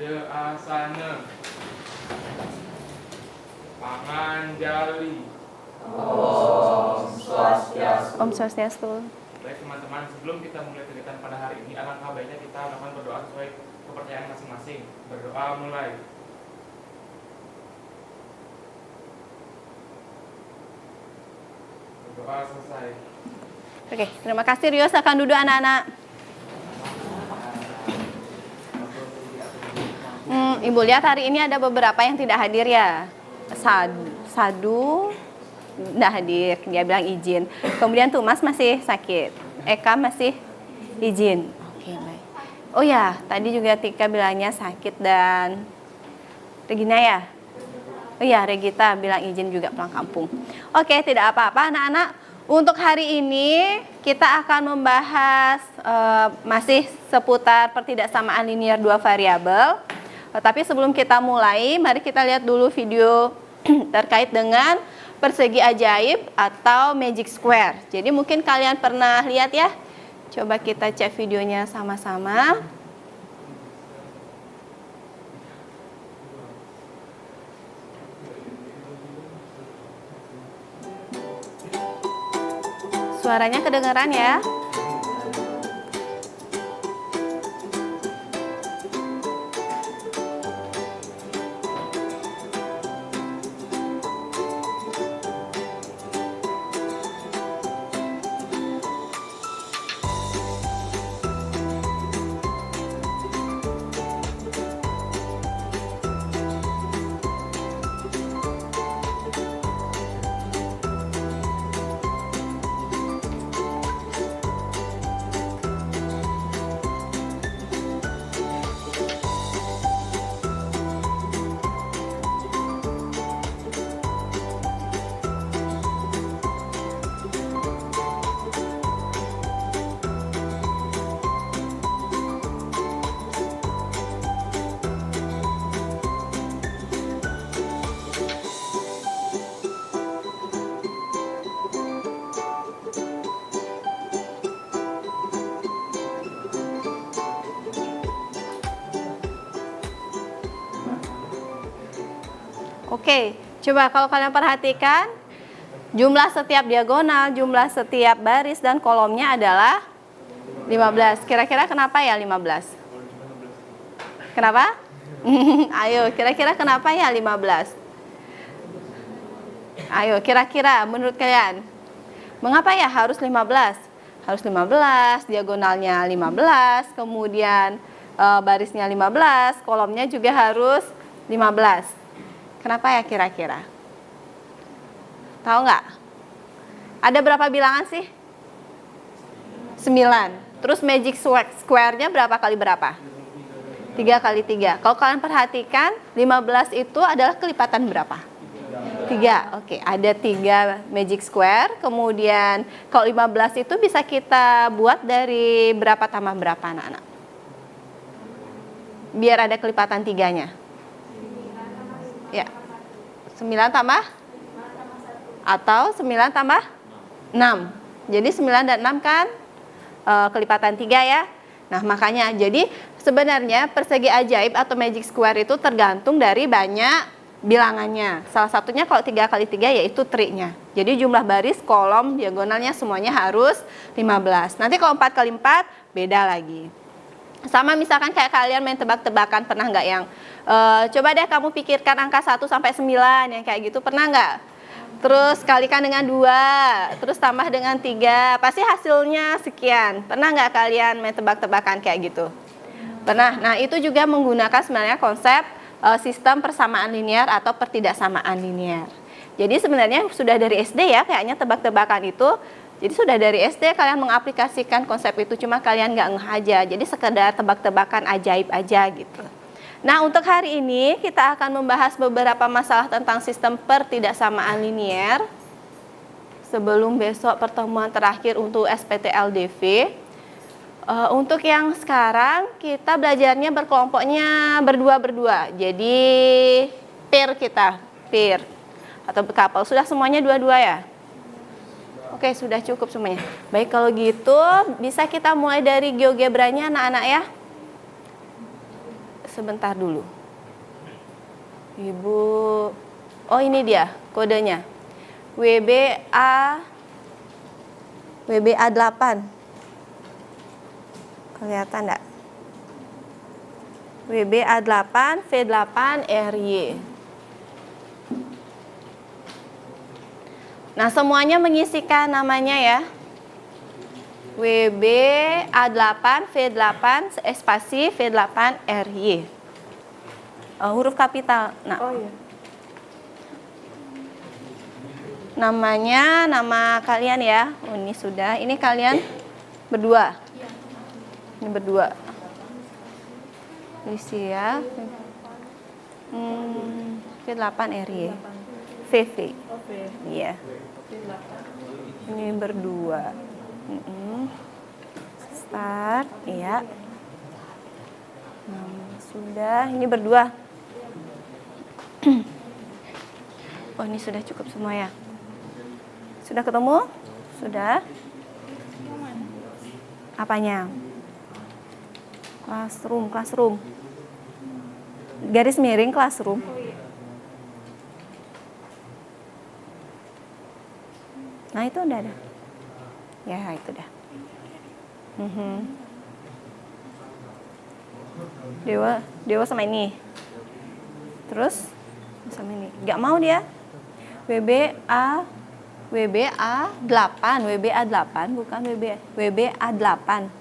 De asana. Panganjali. Om Swastiastu. Baik teman-teman, sebelum kita mulai kegiatan pada hari ini, alangkah baiknya kita melakukan berdoa sesuai kepercayaan masing-masing. Berdoa mulai. Berdoa selesai. Oke, terima kasih Rio. Silakan duduk anak-anak. Ibu lihat hari ini ada beberapa yang tidak hadir ya. Sadu tidak hadir, dia bilang izin. Kemudian Tumas masih sakit, Eka masih izin. Oke, baik. Oh ya, tadi juga Tika bilangnya sakit dan Regina ya. Oh iya, Regita bilang izin juga pulang kampung. Oke, tidak apa-apa anak-anak. Untuk hari ini kita akan membahas masih seputar pertidaksamaan linear dua variabel. Tapi sebelum kita mulai, mari kita lihat dulu video terkait dengan persegi ajaib atau magic square. Jadi mungkin kalian pernah lihat ya. Coba kita cek videonya sama-sama. Suaranya kedengaran ya? Oke, coba kalau kalian perhatikan, jumlah setiap diagonal, jumlah setiap baris dan kolomnya adalah 15. Kira-kira kenapa ya 15? Kenapa? Ayo, kira-kira kenapa ya 15? Ayo, kira-kira menurut kalian, mengapa ya harus 15? Harus 15, diagonalnya 15, kemudian barisnya 15, kolomnya juga harus 15. Kenapa ya kira-kira? Tahu nggak? Ada berapa bilangan sih? 9. Terus magic square-nya berapa kali berapa? 3 kali 3. Kalau kalian perhatikan, 15 itu adalah kelipatan berapa? 3. Oke, ada 3 magic square. Kemudian kalau 15 itu bisa kita buat dari berapa tambah berapa anak-anak? Biar ada kelipatan 3-nya. Ya, 9 tambah? Atau 9 tambah 6. Jadi 9 dan 6 kan kelipatan 3 ya. Nah makanya, jadi sebenarnya persegi ajaib atau magic square itu tergantung dari banyak bilangannya. Salah satunya kalau 3 kali 3 yaitu triknya. Jadi jumlah baris, kolom, diagonalnya semuanya harus 15. Nanti kalau 4 kali 4 beda lagi. Sama misalkan kayak kalian main tebak-tebakan, pernah nggak yang coba deh kamu pikirkan angka 1 sampai 9 yang kayak gitu, pernah nggak? Terus kalikan dengan 2, terus tambah dengan 3, pasti hasilnya sekian. Pernah nggak kalian main tebak-tebakan kayak gitu? Pernah. Nah itu juga menggunakan sebenarnya konsep sistem persamaan linear atau pertidaksamaan linear. Jadi sebenarnya sudah dari SD ya kayaknya tebak-tebakan itu. Jadi sudah dari SD kalian mengaplikasikan konsep itu, cuma kalian nggak ngeh aja. Jadi sekedar tebak-tebakan ajaib aja gitu. Nah untuk hari ini kita akan membahas beberapa masalah tentang sistem pertidaksamaan linear. Sebelum besok pertemuan terakhir untuk SPTLDV. Untuk yang sekarang kita belajarnya berkelompoknya berdua-berdua. Jadi pair kita, pair atau couple. Sudah semuanya dua-dua ya? Oke, sudah cukup semuanya. Baik, kalau gitu bisa kita mulai dari GeoGebra-nya anak-anak ya. sebentar dulu. Ibu, oh ini dia kodenya. WBA 8. Kelihatan enggak? WBA 8, V8, RY. Nah, semuanya mengisikan namanya ya. WBA 8, V8, spasi V8, RY. Huruf kapital. Nah. Oh iya. Namanya, nama kalian ya. Oh, ini sudah. Ini kalian berdua. Ini berdua. Lysia. V8 RY. VV. Iya. Ini berdua. Start, iya. Sudah, ini berdua. Oh, ini sudah cukup semua ya. Sudah ketemu? Sudah? Apanya? Classroom. Garis miring classroom. Nah, itu udah ada. Ya, itu dah. Dewa sama ini. Terus sama ini. Gak mau dia. WBA 8, bukan WBA 8.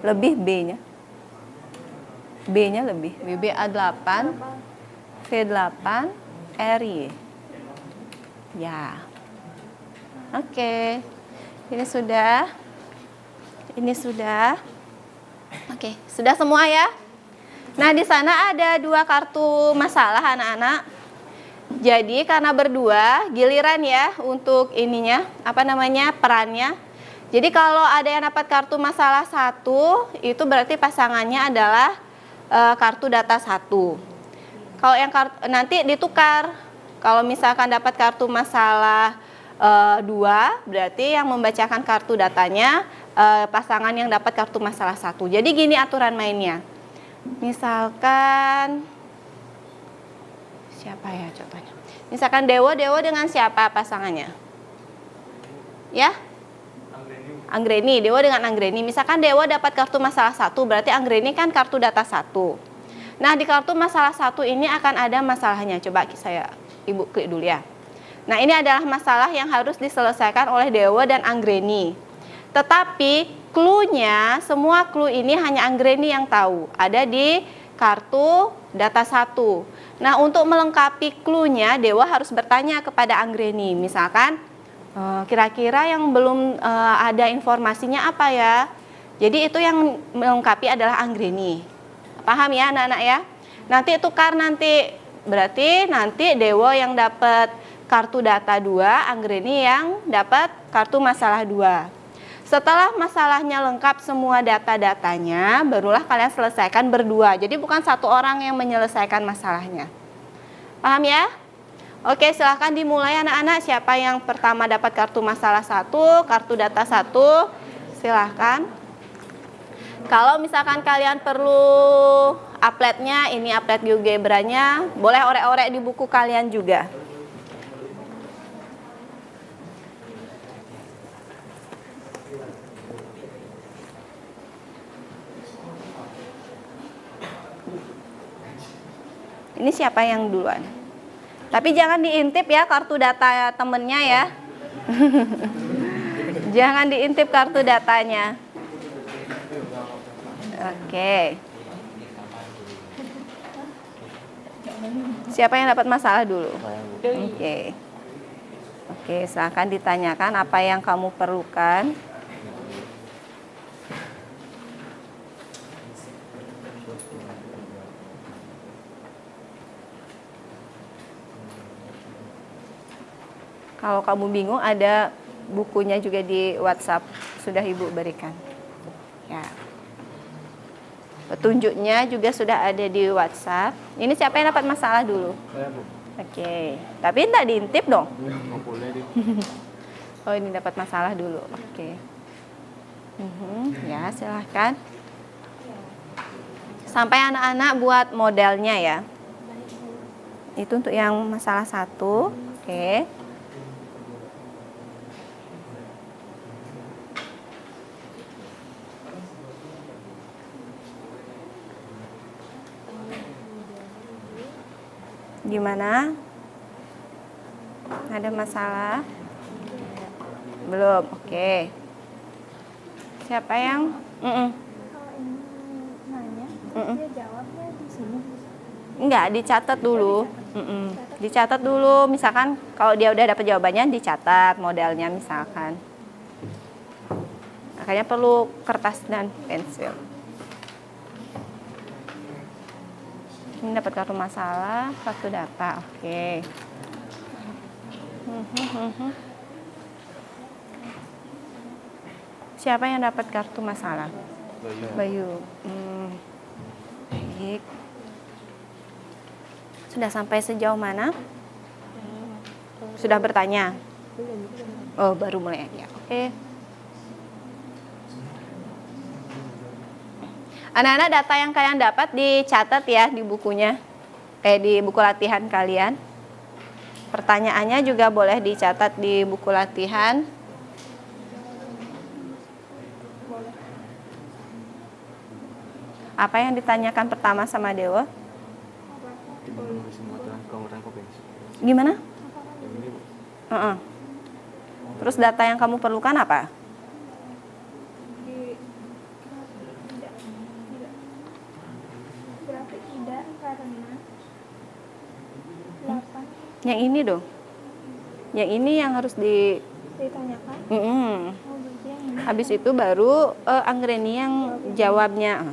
Lebih B-nya. B-nya lebih. WBA 8, V8, RY. Ya. Oke. Ini sudah. Oke, sudah semua ya. Nah, di sana ada 2 kartu masalah anak-anak. Jadi karena berdua, giliran ya untuk ininya, perannya. Jadi kalau ada yang dapat kartu masalah 1, itu berarti pasangannya adalah kartu data 1. Kalau yang nanti ditukar. Kalau misalkan dapat kartu masalah 2, berarti yang membacakan kartu datanya pasangan yang dapat kartu masalah 1. Jadi gini aturan mainnya. Misalkan siapa ya contohnya? Misalkan Dewo dengan siapa pasangannya? Ya? Anggreni. Dewo dengan Anggreni. Misalkan Dewo dapat kartu masalah 1, berarti Anggreni kan kartu data 1. Nah, di kartu masalah 1 ini akan ada masalahnya. Coba Ibu klik dulu ya. Nah, ini adalah masalah yang harus diselesaikan oleh Dewo dan Anggreni. Tetapi clue-nya, semua clue ini hanya Anggreni yang tahu. Ada di kartu data 1. Nah, untuk melengkapi clue-nya, Dewa harus bertanya kepada Anggreni. Misalkan, kira-kira yang belum ada informasinya apa ya? Jadi itu yang melengkapi adalah Anggreni. Paham ya anak-anak ya? Nanti tukar nanti. Berarti nanti Dewa yang dapat kartu data 2, Anggreni yang dapat kartu masalah 2. Setelah masalahnya lengkap semua data-datanya, barulah kalian selesaikan berdua. Jadi bukan satu orang yang menyelesaikan masalahnya. Paham ya? Oke, silahkan dimulai anak-anak. Siapa yang pertama dapat kartu masalah 1, kartu data 1, silahkan. Kalau misalkan kalian perlu appletnya, ini applet GeoGebra-nya, boleh orek-orek di buku kalian juga. Ini siapa yang duluan? Tapi jangan diintip ya kartu data temennya ya. Jangan diintip kartu datanya. Oke. Siapa yang dapat masalah dulu? Oke. Oke, silakan ditanyakan apa yang kamu perlukan. Kalau kamu bingung, ada bukunya juga di WhatsApp, sudah Ibu berikan. Ya. Petunjuknya juga sudah ada di WhatsApp. Ini siapa yang dapat masalah dulu? Saya, Bu. Oke. Tapi enggak diintip dong. Nggak boleh di. Oh, ini dapat masalah dulu. Oke. Ya, silahkan. Sampai anak-anak buat modelnya ya. Itu untuk yang masalah 1. Oke. Gimana? Ada masalah? Belum. Oke. Siapa yang? Kalau ini nanya, dia jawabnya di sini. Enggak, dicatat dulu. Dicatat dulu. Misalkan kalau dia udah dapat jawabannya, dicatat modelnya misalkan. Makanya perlu kertas dan pensil. Ini dapat kartu masalah, kartu data. Oke. Siapa yang dapat kartu masalah? Bayu. Baik. Sudah sampai sejauh mana? Sudah bertanya? Oh, baru mulai ya. Oke. Anak-anak, data yang kalian dapat dicatat ya di bukunya. Di buku latihan kalian. Pertanyaannya juga boleh dicatat di buku latihan. Apa yang ditanyakan pertama sama Dewa? Gimana? Terus data yang kamu perlukan apa? Berarti tidak karena 8 Yang ini dong. Yang ini yang harus ditanyakan. Oh, berarti yang ini. Habis itu baru Anggreni yang jawabnya.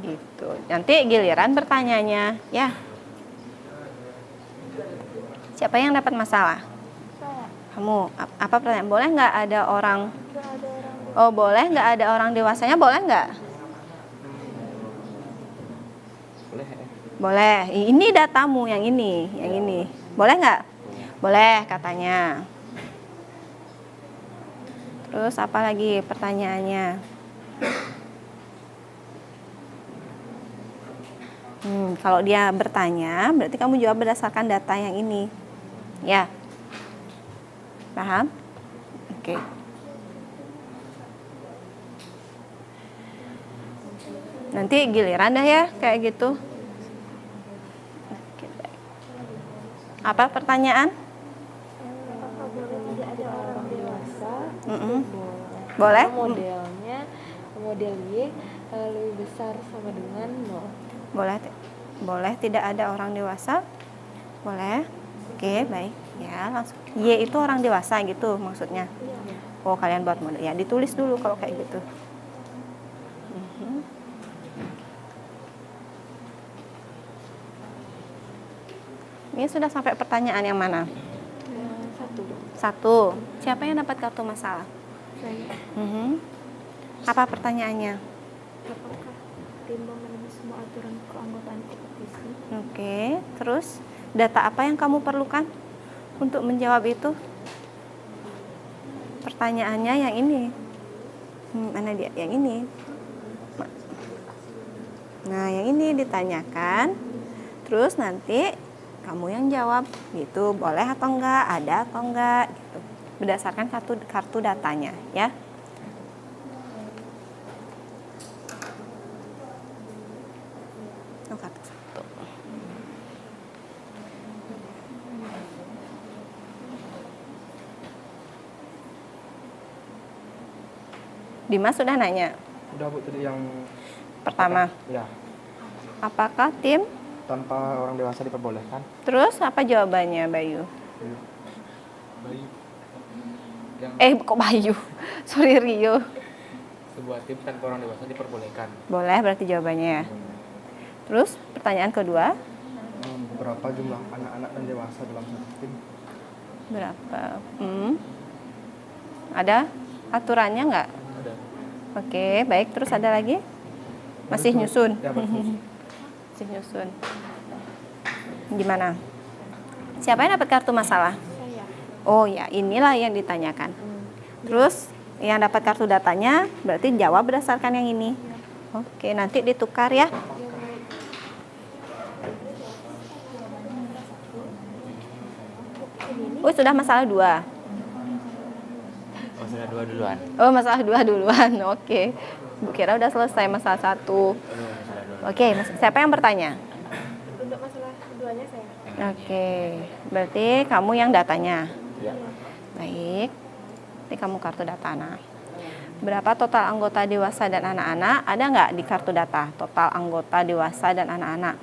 Gitu. Nanti giliran bertanyanya, ya. Siapa yang dapat masalah? Saya. Kamu. Apa pertanyaan? Boleh nggak ada orang? Nggak ada orang. Oh, boleh nggak ada orang dewasanya? Boleh nggak? Boleh. Ini datamu yang ini, Boleh nggak? Boleh katanya. Terus apa lagi pertanyaannya? Kalau dia bertanya, berarti kamu jawab berdasarkan data yang ini. Ya. Paham? Oke. Nanti giliran dah ya, kayak gitu. Oke, baik. Apa pertanyaan? Apakah boleh tidak ada orang dewasa? Boleh? Modelnya model Y lebih besar sama dengan 0. Boleh tidak ada orang dewasa? Boleh. Oke, baik. Ya, langsung. Y itu orang dewasa gitu maksudnya. Oh, kalian buat model. Ya, ditulis dulu kalau kayak gitu. Ini sudah sampai pertanyaan yang mana? 1. Siapa yang dapat kartu masalah? Saya. Apa pertanyaannya? Apakah tim memenuhi semua aturan keanggotaan kompetisi? Oke, terus data apa yang kamu perlukan untuk menjawab itu? Pertanyaannya yang ini. Mana dia? Yang ini. Nah, yang ini ditanyakan. Terus nanti kamu yang jawab gitu, boleh atau enggak, ada atau enggak gitu. Berdasarkan kartu datanya, ya. Kartu 1. Dimas sudah nanya? Udah Bu, tadi yang Pertama. ya, Apakah tim? tanpa orang dewasa diperbolehkan. Terus apa jawabannya, Bayu? Bayu. Yang Kok Bayu? Sorry, Rio. sebuah tim tanpa orang dewasa diperbolehkan. Boleh berarti jawabannya. Terus pertanyaan kedua? Berapa jumlah anak-anak dan dewasa dalam satu tim? Berapa? Ada aturannya nggak? Ada. Oke, baik. Terus ada lagi? Masih nyusun? Ya, betul. Masih nyusun. Gimana? Siapa yang dapat kartu masalah? Saya. Oh ya, inilah yang ditanyakan. Terus yang dapat kartu datanya berarti jawab berdasarkan yang ini. Oke, nanti ditukar ya. Oh, sudah masalah 2. Oh, sudah 2 duluan. Oh, masalah 2 duluan. Oke. Bu kira udah selesai masalah 1. Masalah 2. Oke, siapa yang bertanya? Untuk masalah keduanya saya. Oke, berarti kamu yang datanya. Ya. Baik. Ini kamu kartu data anak. Berapa total anggota dewasa dan anak-anak? Ada nggak di kartu data? Total anggota dewasa dan anak-anak.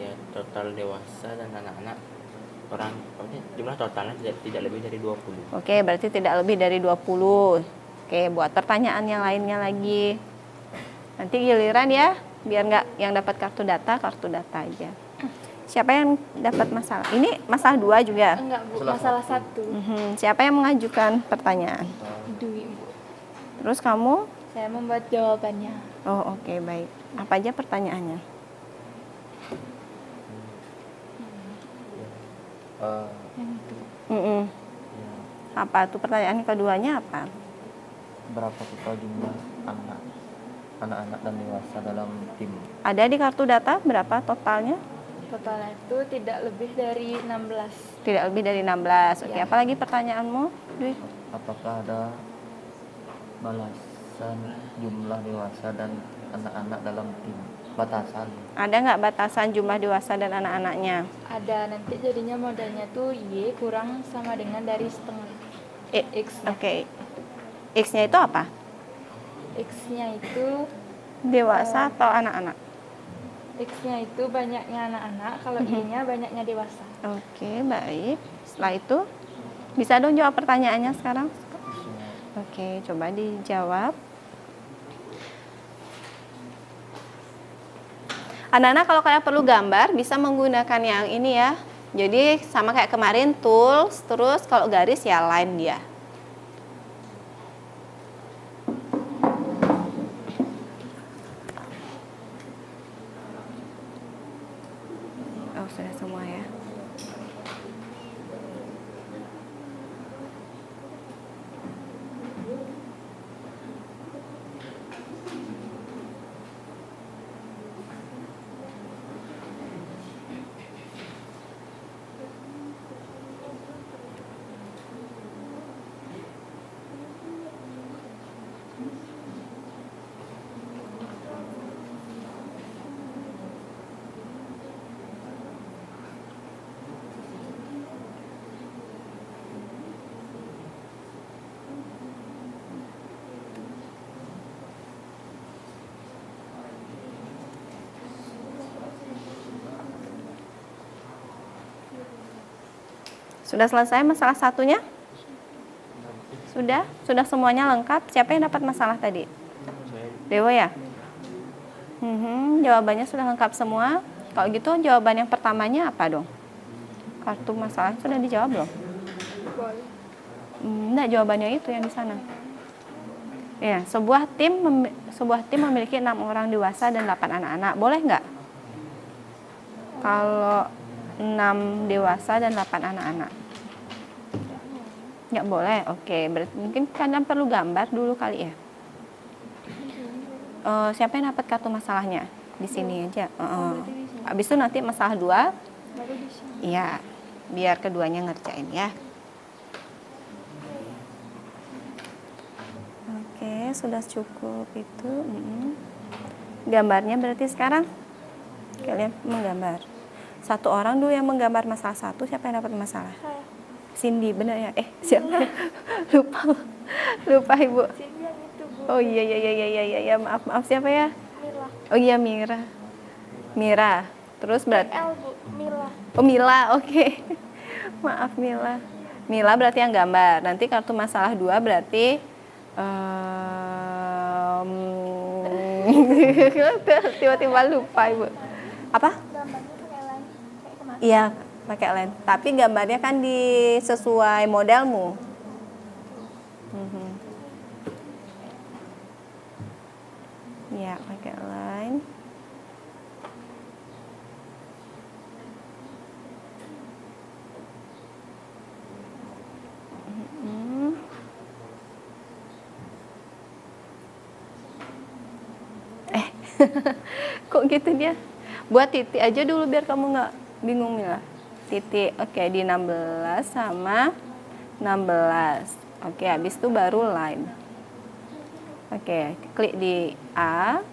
Ya, total dewasa dan anak-anak orang jumlah totalnya tidak lebih dari 20. Oke, berarti tidak lebih dari 20. Oke, buat pertanyaan yang lainnya lagi. Nanti giliran ya, biar nggak yang dapat kartu data aja. Siapa yang dapat masalah? Ini masalah 2 juga. Enggak, Bu. Masalah 1. Siapa yang mengajukan pertanyaan? Dwi, Bu. Terus kamu? Saya membuat jawabannya. Oh, oke, baik. Apa aja pertanyaannya? Yang itu. Mm-mm. Apa tuh pertanyaan keduanya apa? Berapa total jumlah anak-anak dan dewasa dalam tim? Ada di kartu data berapa totalnya? Totalnya itu tidak lebih dari 16. Tidak lebih dari 16. Oke, Ya. apa lagi pertanyaanmu, Dwi? Apakah ada balasan jumlah dewasa dan anak-anak dalam tim? Batasan. Ada nggak batasan jumlah dewasa dan anak-anaknya? Ada, nanti jadinya modalnya tuh Y kurang sama dengan dari setengah X-nya. Oke. X-nya itu apa? X-nya itu Dewasa atau anak-anak? X-nya itu banyaknya anak-anak, kalau Y-nya banyaknya dewasa. Oke, baik. Setelah itu, bisa dong jawab pertanyaannya sekarang? Oke, coba dijawab. Anak-anak kalau kalian perlu gambar, bisa menggunakan yang ini ya. Jadi sama kayak kemarin, tools, terus kalau garis ya line dia. Oh, sudah semua ya. Sudah selesai masalah satunya? Sudah? Sudah semuanya lengkap? Siapa yang dapat masalah tadi? Dewa ya? Jawabannya sudah lengkap semua. Kalau gitu jawaban yang pertamanya apa dong? Kartu masalah sudah dijawab belum? Boleh. Enggak, jawabannya itu yang di sana. Ya, sebuah tim memiliki 6 orang dewasa dan 8 anak-anak. Boleh nggak? Kalau 6 dewasa dan 8 anak-anak. Nggak boleh, oke. Berarti mungkin kalian perlu gambar dulu kali ya. Siapa yang dapat kartu masalahnya? Di sini aja. Habis itu nanti masalah 2. Baru di sini. Iya, biar keduanya ngerjain ya. Oke, sudah cukup itu. Gambarnya berarti sekarang kalian menggambar. Satu orang dulu yang menggambar masalah 1. Siapa yang dapat masalah? Saya. Cindy, benar ya? Siapa? Lupa Ibu. Sini yang itu, Bu. Oh iya, maaf siapa ya? Mila. Oh iya, Mira. Terus berarti L, Bu. Mila. oh Mila, oke. Maaf Mila berarti yang gambar. Nanti kartu masalah 2 berarti tiba-tiba lupa Ibu. Apa? Gambarnya pakai line kayak kemarin. Iya, pakai lens. Tapi gambarnya kan sesuai modelmu. Iya, pakai line. Kok gitu dia? Buat titik aja dulu biar kamu nggak bingung Mila. Titik, oke, di 16 sama 16. Oke, habis itu baru line. Oke, klik di A.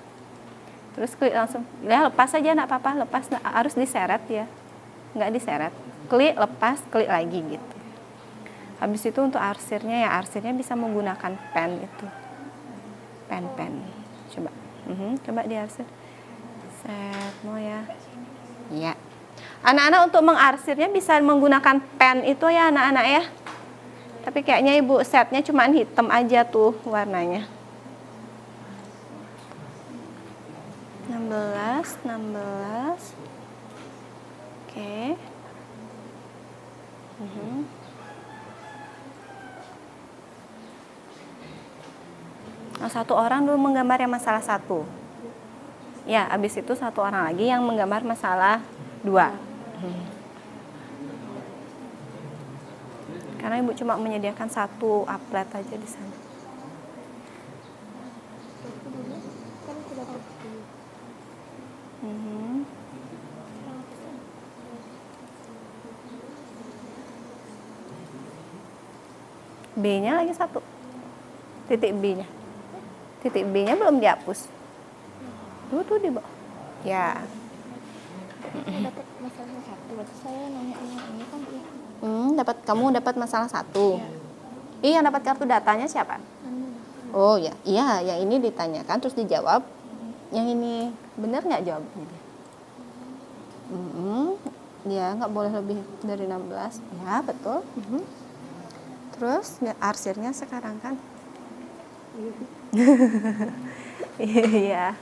Terus klik langsung. Ya, lepas aja enggak apa-apa, lepas harus diseret ya. Nggak diseret. Klik, lepas, klik lagi gitu. Habis itu untuk arsirnya ya, arsirnya bisa menggunakan pen itu. Pen. Coba. Coba diarsir. Set, mau ya. Iya. Anak-anak untuk mengarsirnya bisa menggunakan pen itu ya anak-anak ya. Tapi kayaknya ibu setnya cuma hitam aja tuh warnanya. 16. Oke. Nah, satu orang dulu menggambar yang masalah 1. Ya, habis itu satu orang lagi yang menggambar masalah 2. Karena ibu cuma menyediakan satu uplet aja di sana. Kan aku dapat 10. B-nya lagi 1. Titik B-nya. Titik B-nya belum dihapus. Tuh di bawah. Ya. Saya dapat masalah 1. Berarti saya nanya yang ini kan ya. Kamu dapat masalah 1. Yang dapat kartu datanya siapa? Oh ya, iya, yang ini ditanyakan terus dijawab. Yang ini benar nggak jawabnya? Ya, nggak boleh lebih dari 16. Ya, betul. Terus arsirnya sekarang kan? Iya.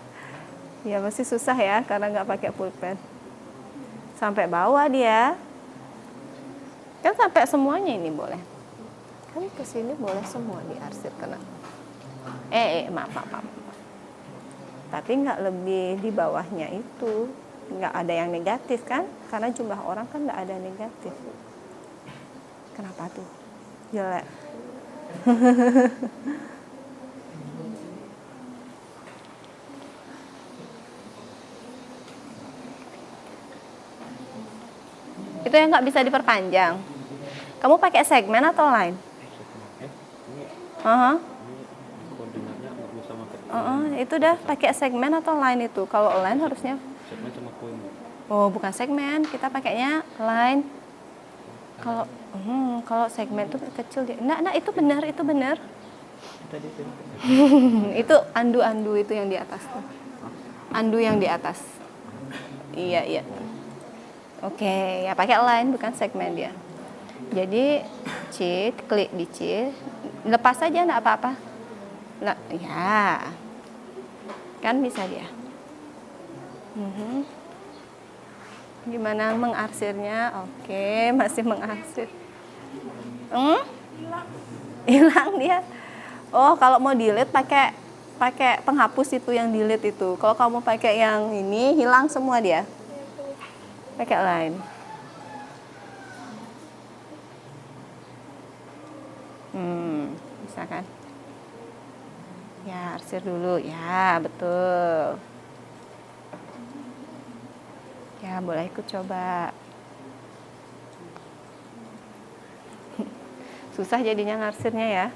Ya masih susah ya karena nggak pakai pulpen. Sampai bawah dia. Kan sampai semuanya ini boleh. Kan ke sini boleh semua diarsir kena. Maaf. Tapi nggak lebih di bawahnya itu. Nggak ada yang negatif kan? Karena jumlah orang kan nggak ada negatif. Kenapa tuh? Jelek. Itu yang nggak bisa diperpanjang. Kamu pakai segmen atau line? Koordinatnya nggak bisa pakai Itu dah pakai segmen atau line itu. Kalau line harusnya. segmen sama koin. Oh, bukan segmen. Kita pakainya line. Kalau segmen itu kecil dia. Nah, itu benar. Tadi sih. Itu andu itu yang di atas tuh. Andu yang di atas. Iya. Oke, ya pakai line bukan segmen dia. Jadi klik di C, lepas aja enggak apa-apa. Nah, ya. Kan bisa dia. Gimana mengarsirnya? Oke, masih mengarsir. Hilang dia. Oh, kalau mau delete pakai penghapus itu yang delete itu. Kalau kamu pakai yang ini hilang semua dia. Pakai line. Bisa kan? Ya, arsir dulu. Ya, betul. Ya, boleh ikut coba. Susah jadinya ngarsirnya ya.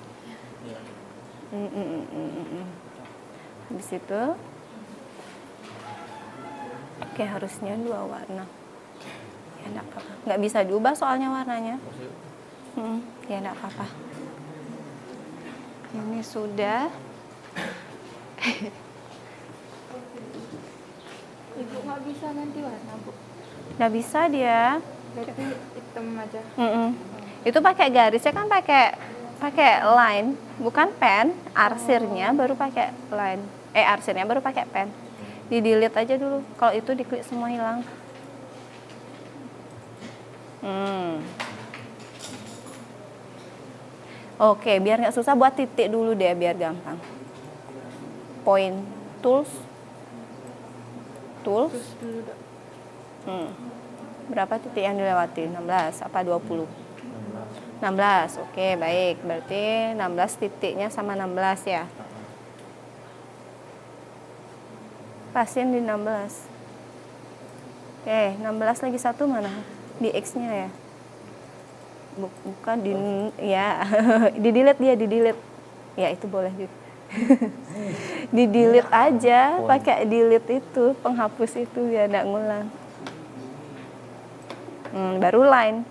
Habis itu oke, harusnya 2 warna. Ya enggak apa-apa. Nggak bisa diubah soalnya warnanya. Ya enggak apa-apa. Ini sudah. Ibu nggak bisa nanti warna, Bu. Nggak bisa dia. Berarti hitam aja. Itu pakai garisnya kan pakai line, bukan pen. Arsirnya baru pakai line. Arsirnya baru pakai pen. Di delete aja dulu. Kalau itu diklik semua hilang. Oke, biar nggak susah buat titik dulu deh, biar gampang. Point, tools. Terus dulu, Dok. Berapa titik yang dilewati? 16 apa 20? 16. Oke, baik. Berarti 16 titiknya sama 16 ya. Pasien di 16. Oke, 16 lagi 1 mana? Di X-nya ya? Bukan di ya. Di-delete dia, di-delete. Ya, itu boleh juga. Di-delete aja, pakai delete itu, penghapus itu biar enggak ngulang. Baru line.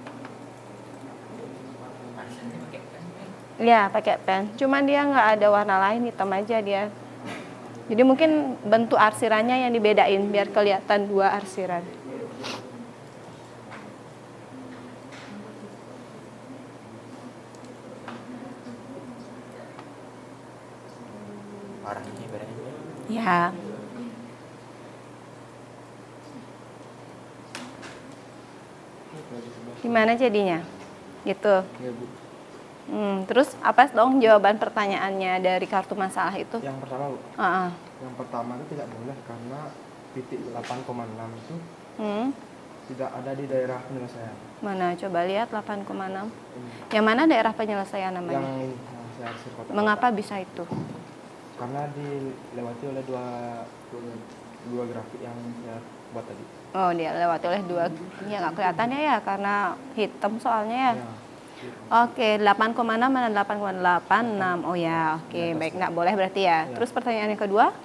Ya, pakai pen. Cuman dia nggak ada warna lain, hitam aja dia. Jadi mungkin bentuk arsirannya yang dibedain biar kelihatan 2 arsiran. Orangnya bedanya. Ya. Gimana jadinya? Gitu. Ya, Bu. Terus apa dong jawaban pertanyaannya dari kartu masalah itu? Yang pertama, Bu. Heeh. Yang pertama itu tidak boleh karena titik 8,6 itu tidak ada di daerah penyelesaian. Mana coba lihat 8,6. Ini. Yang mana daerah penyelesaian Yang namanya? ini, yang saya arsir kotak. Mengapa bisa itu? Karena dilewati oleh dua grafik yang saya buat tadi. Oh, dia lewati oleh 2. Ya nggak kelihatannya ya karena hitam soalnya ya. Ya. Oke, 8,6 mana 8,86. Oh ya, oke, baik, nggak boleh berarti ya. Ya. Terus pertanyaan yang kedua,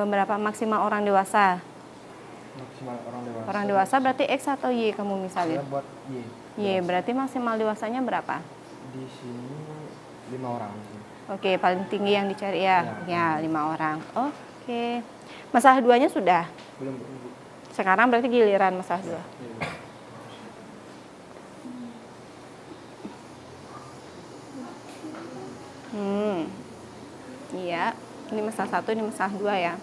berapa maksimal orang dewasa? Maksimal orang dewasa. Orang dewasa berarti X atau Y kamu misalnya? Saya buat Y. Y, berarti maksimal dewasanya berapa? Di sini 5 orang. Di sini. Oke, paling tinggi yang dicari ya? Ya. Ya, 5 orang. Oke. Masalah 2-nya sudah? Belum, Bu. Sekarang berarti giliran masalah 2. Iya, Bu. Iya, ini masalah 1, ini masalah 2 ya.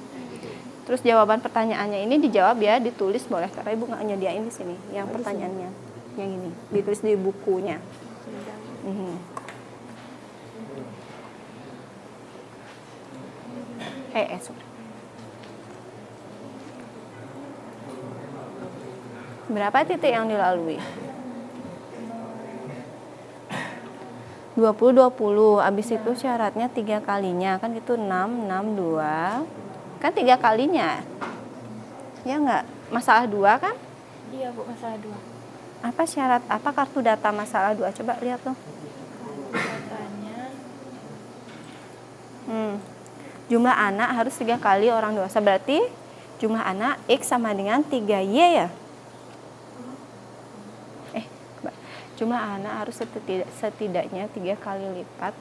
Terus jawaban pertanyaannya ini dijawab ya, ditulis boleh karena Ibu nggak nyediain di sini. Yang pertanyaannya, yang ini ditulis di bukunya. Sorry. Berapa titik yang dilalui? 20. Abis itu syaratnya 3 kalinya kan gitu 6, 6, 2 kan 3 kalinya ya nggak? Masalah 2 kan? Iya Bu, masalah 2. Apa syarat, apa kartu data masalah 2? Coba lihat tuh. Katanya Jumlah anak harus 3 kali orang dewasa, berarti jumlah anak X sama dengan 3Y ya? Jumlah anak harus setidaknya 3 kali lipat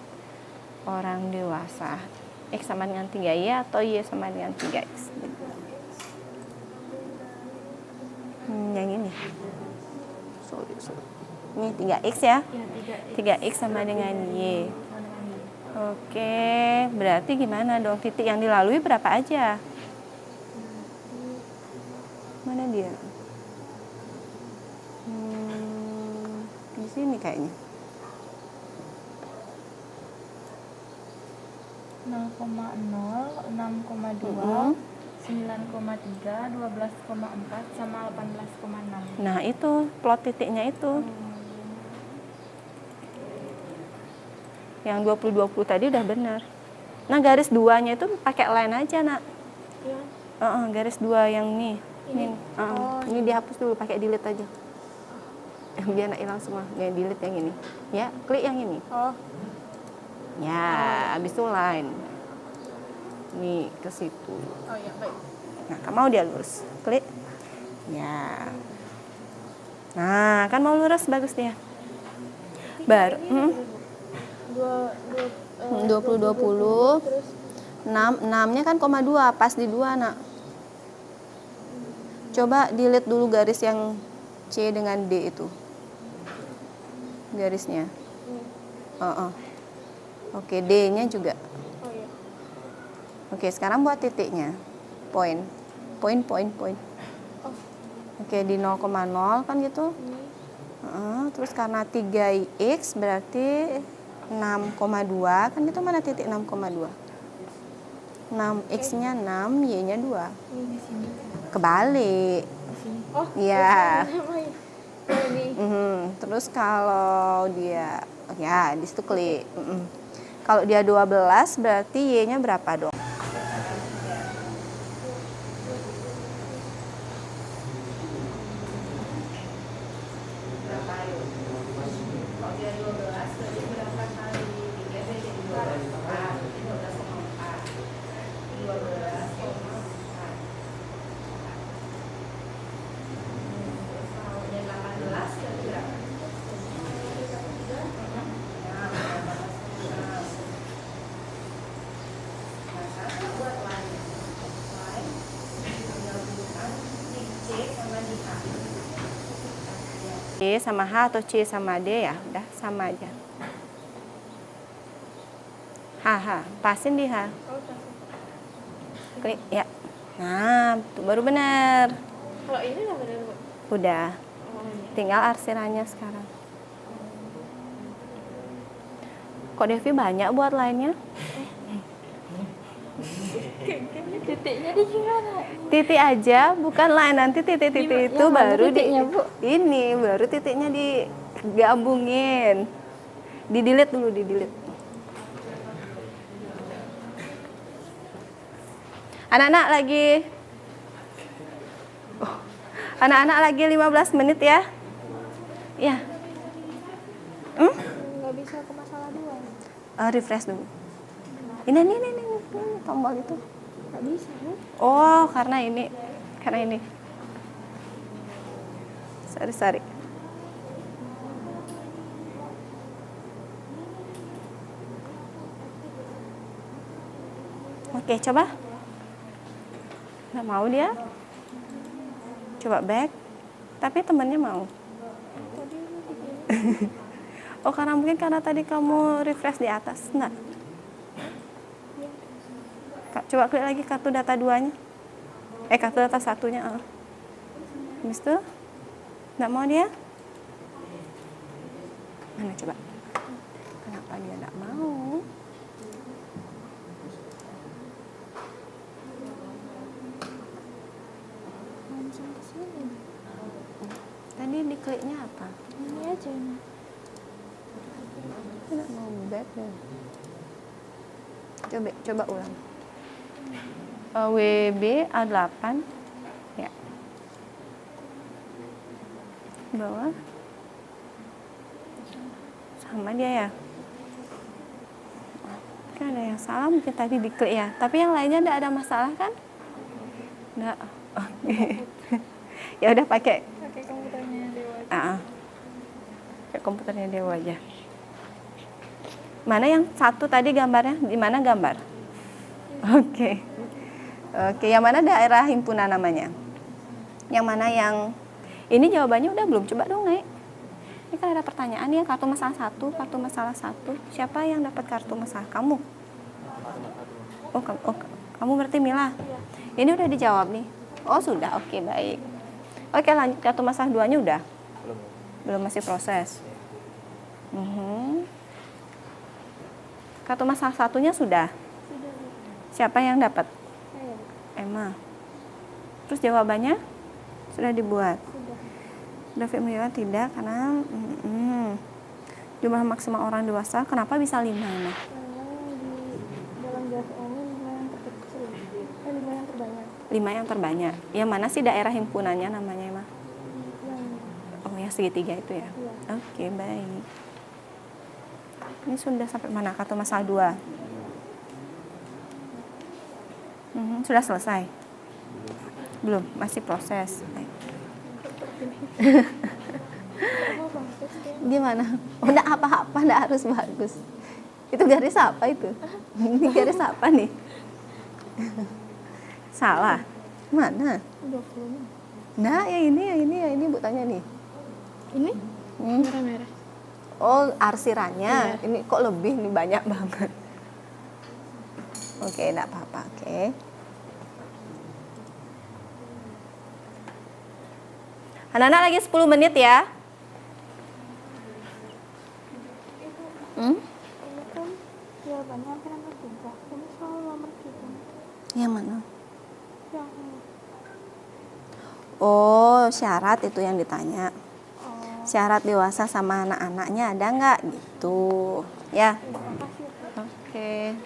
orang dewasa. X sama dengan 3Y atau Y sama dengan 3X. Yang ini. Sorry. Ini 3X ya? ya 3X sama dengan Y. Oke, berarti gimana dong? Titik yang dilalui berapa aja? Mana dia? Di sini kayaknya. 0,0, 6,2, 9,3, 12,4 sama 18,6. Nah, itu plot titiknya itu. Yang 20-20 tadi udah benar. Nah, garis 2-nya itu pakai line aja, Nak. Ya. Garis 2 yang nih. Ini dihapus dulu, pakai delete aja. Biar nggak hilang semua. Yang delete yang ini. Ya, klik yang ini. Ya, habis itu line. Nih, ke situ. Oh ya, baik. Nah, kan mau dia lurus. Klik. Ya. Nah, kan mau lurus, bagus dia. Baru 20-20. Terus 6-nya kan koma 2, pas di 2, Nak. Coba delete dulu garis yang C dengan D itu. Garisnya. Oke, D-nya juga. oh ya. Oke, sekarang buat titiknya. Poin. Oke, di 0,0 kan gitu. Terus karena 3X berarti 6,2 kan gitu, mana titik 6,2? 6X-nya 6, Y-nya 2. Ini di sini. Kebalik. Di sini. Oh, Iya. ini. Terus kalau dia ya di situ klik. Kalau dia 12 berarti Y-nya berapa dong? C sama H atau C sama D ya, udah sama aja. H, pasin di H. Klik ya. Nah, itu baru benar. Kalau ini nggak benar, Bu? Udah. Oh, iya. Tinggal arsirannya sekarang. Kok Devi banyak buat lainnya? Titiknya di gimana? Titik aja, bukan lain. Nanti titik-titik itu Yang mana baru titiknya, Bu? ini baru titiknya digabungin. Di-delete dulu, di-delete. Anak-anak lagi anak-anak lagi 15 menit ya. Ya. Nggak bisa ke masalah 2. Refresh dulu. Ini tombol itu. Nggak bisa, Bu. Oh, karena ini. Sorry. Oke, coba. Nggak mau dia. Coba back. Tapi temannya mau. Oh, karena tadi kamu refresh di atas. Enggak. Coba klik lagi kartu data 2-nya. Kartu data 1-nya. Habis itu enggak mau dia? Mana coba? Kenapa dia enggak mau? Langsung ke sini. Tadi dikliknya apa? Ini aja. Enggak mau back ya. Coba ulang. WB A8 ya. Bawah. Sama dia ya. Kan ada yang salah mungkin tadi diklik ya. Tapi yang lainnya enggak ada masalah kan? Enggak. Oke. Ya udah pakai komputernya Dewa. Pakai komputernya Dewa aja. Mana yang satu tadi gambarnya? Di mana gambar? Oke, yang mana daerah himpunan namanya? Yang mana yang... Ini jawabannya udah belum? Coba dong, Nek. Ini kan ada pertanyaan ya, kartu masalah 1, kartu masalah 1. Siapa yang dapat kartu masalah? Kamu? Kamu berarti Mila? Ini udah dijawab nih? Oh, sudah. Oke, baik. Oke, lanjut. Kartu masalah 2-nya udah? Belum, masih proses. Kartu masalah 1-nya sudah? Siapa yang dapat? Saya. Emma. Terus jawabannya sudah dibuat? Sudah. David menjawab tidak karena jumlah maksimal orang dewasa kenapa bisa 5 ini? Karena di dalam grafik ini 5 yang terkecil. 5 yang terbanyak. 5 yang terbanyak. Yang mana sih daerah himpunannya namanya, Emma? Yang segitiga itu ya? Iya. Oke, baik. Ini sudah sampai mana kartu masalah 2? Sudah selesai? Belum, masih proses. Gimana? Udah apa-apa, enggak harus bagus. Itu garis apa itu? Ini garis apa nih? Salah. Mana? 20. Nah, yang ini Bu tanya nih. Ini? Merah-merah. Oh, arsirannya. Ini kok lebih nih, banyak banget. Oke, enggak apa-apa. Oke. Anak-anak lagi 10 menit ya. Ini kan jawabannya hampir nomor 3. Ini soal nomor 3. Yang mana? Yang Oh, syarat itu yang ditanya. oh, Syarat dewasa sama anak-anaknya ada nggak gitu? Ya. terima kasih. Oke.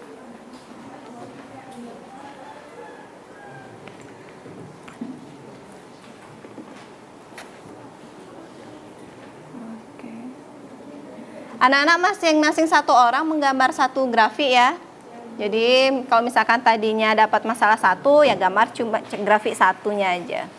Anak-anak masing-masing satu orang menggambar satu grafik ya. Jadi kalau misalkan tadinya dapat masalah 1, ya gambar cuma grafik satunya aja.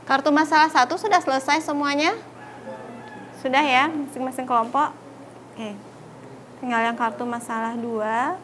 Kartu masalah 1 sudah selesai semuanya? Sudah ya, masing-masing kelompok? Oke. Tinggal yang kartu masalah 2.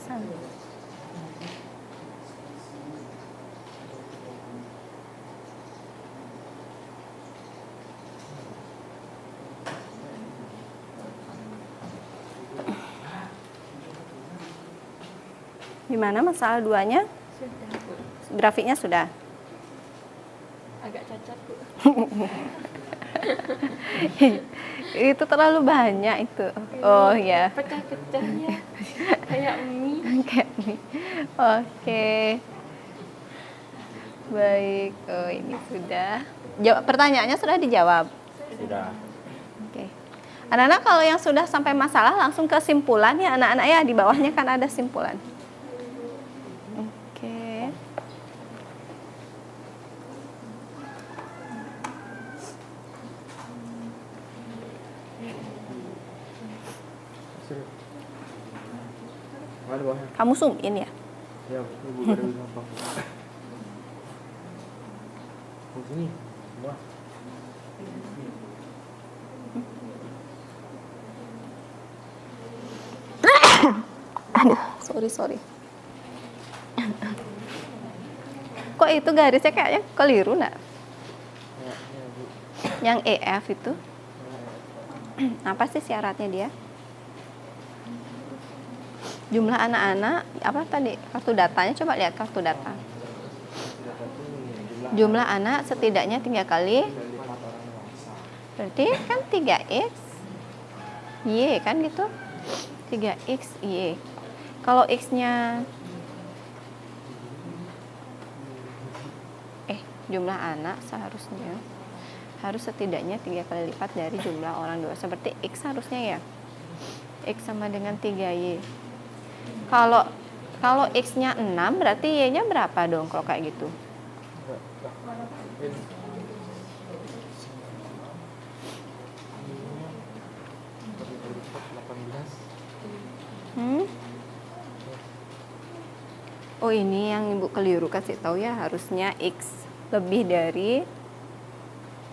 Sana. Gimana masalah 2-nya? Sudah, Bu. Grafiknya sudah? Agak cacat, Bu. Itu terlalu banyak itu. Oh ya. Pecah-pecahnya kayak mie. Kayak mie. Oke. Baik. Oh, ini sudah. Pertanyaannya sudah dijawab. Sudah. Oke. Anak-anak kalau yang sudah sampai masalah langsung ke simpulan ya anak-anak ya, di bawahnya kan ada simpulan. Oke. Ada bawahnya. Kamu zoom in ya? Ya, ibu baru gampang. Oh, sini. Wah. Aduh, sorry. Kok itu garisnya kayaknya keliru nak? Ya, Bu. Yang EF itu? Apa sih syaratnya dia? Jumlah anak-anak, apa tadi? Kartu datanya, coba lihat kartu data. Jumlah anak setidaknya 3 kali. Lipat orang dewasa. Berarti kan 3X Y kan gitu. 3X Y. Kalau X-nya jumlah anak seharusnya harus setidaknya 3 kali lipat dari jumlah orang dewasa. Seperti X harusnya ya. X sama dengan 3Y. Kalau X-nya 6 berarti Y-nya berapa dong kalau kayak gitu? Oh, ini yang Ibu keliru kasih tahu ya, harusnya X lebih dari